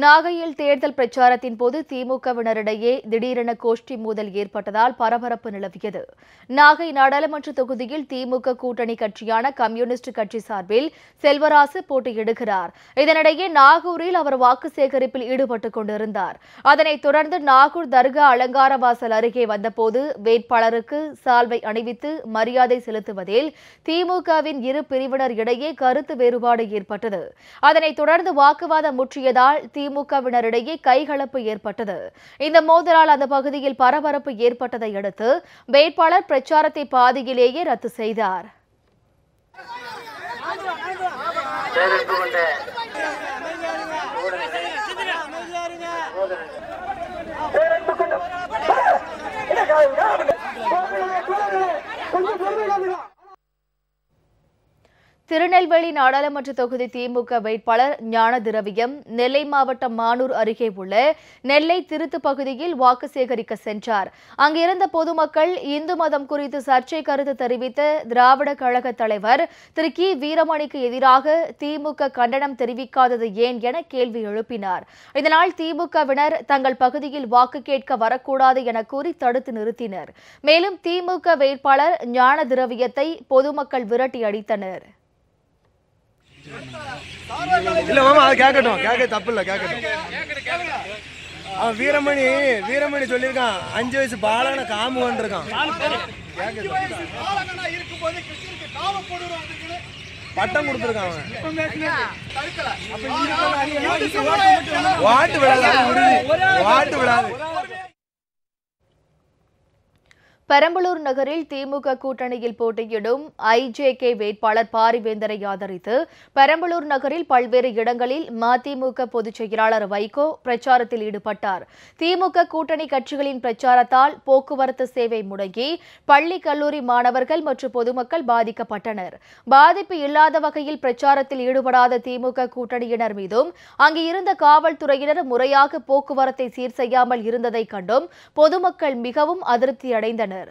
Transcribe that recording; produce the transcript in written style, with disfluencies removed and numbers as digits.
நாகையில் தேர்தல் பிரச்சாரத்தின் போது திமுகவினரிடையே திடீரென கோஷ்டி மோதல் ஏற்பட்டதால் பரபரப்பு நிலவியது. நாகை நாடாளுமன்ற தொகுதியில் திமுக கூட்டணி கட்சியான கம்யூனிஸ்ட் கட்சி சார்பில் செல்வராசு போட்டியிடுகிறார். இதனிடையே நாகூரில் அவர் வாக்கு சேகரிப்பில் ஈடுபட்டுக் கொண்டிருந்தார். அதனைத் தொடர்ந்து நாகூர் தர்கா அலங்கார வாசல் அருகே வந்தபோது வேட்பாளருக்கு சால்வை அணிவித்து மரியாதை செலுத்துவதில் திமுகவின் இரு பிரிவினர் இடையே கருத்து வேறுபாடு ஏற்பட்டது. அதனைத் தொடர்ந்து வாக்குவாதம் முற்றியதால் திமுகவினரிடையே கைகலப்பு ஏற்பட்டது. இந்த மோதலால் அந்த பகுதியில் பரபரப்பு ஏற்பட்டதை அடுத்து வேட்பாளர் பிரச்சாரத்தை பாதியிலேயே ரத்து செய்தார். திருநெல்வேலி நாடாளுமன்ற தொகுதி திமுக வேட்பாளர் ஞான திரவியம் நெல்லை மாவட்டம் மானூர் அருகே உள்ள நெல்லை திருத்து பகுதியில் வாக்கு சேகரிக்க சென்றார். அங்கிருந்த பொதுமக்கள் இந்து மதம் குறித்து சர்ச்சை கருத்து தெரிவித்த திராவிட கழக தலைவர் திரு கி வீரமணிக்கு எதிராக திமுக கண்டனம் தெரிவிக்காதது ஏன் என கேள்வி எழுப்பினார். இதனால் திமுகவினர் தங்கள் பகுதியில் வாக்கு கேட்க வரக்கூடாது என கூறி தடுத்து நிறுத்தினர். மேலும் திமுக வேட்பாளர் ஞான திரவியத்தை பொதுமக்கள் விரட்டி அடித்தனர். இல்ல மாமா அது கேட்கட்டும், கேட்க தப்பு இல்ல, கேட்கட்டும். அவன் வீரமணி சொல்லியிருக்கான் 5 வயசு பாலன காமுவன் இருக்கான். பட்டம் கொடுத்துருக்கான் அவன். வாட்டு விடாது. பெரம்பலூர் நகரில் திமுக கூட்டணியில் போட்டியிடும் ஐஜேகே வேட்பாளர் பாரிவேந்தரை ஆதரித்து பெரம்பலூர் நகரில் பல்வேறு இடங்களில் மதிமுக பொதுச் செயலாளர் வைகோ பிரச்சாரத்தில் ஈடுபட்டார். திமுக கூட்டணி கட்சிகளின் பிரச்சாரத்தால் போக்குவரத்து சேவை முடங்கி பள்ளி கல்லூரி மாணவர்கள் மற்றும் பொதுமக்கள் பாதிக்கப்பட்டனர். பாதிப்பு இல்லாத வகையில் பிரச்சாரத்தில் ஈடுபடாத திமுக கூட்டணியினர் மீதும் அங்கு இருந்த காவல்துறையினர் முறையாக போக்குவரத்தை சீர் செய்யாமல் இருந்ததை கண்டும் பொதுமக்கள் மிகவும் அதிருப்தி அடைந்தனர்.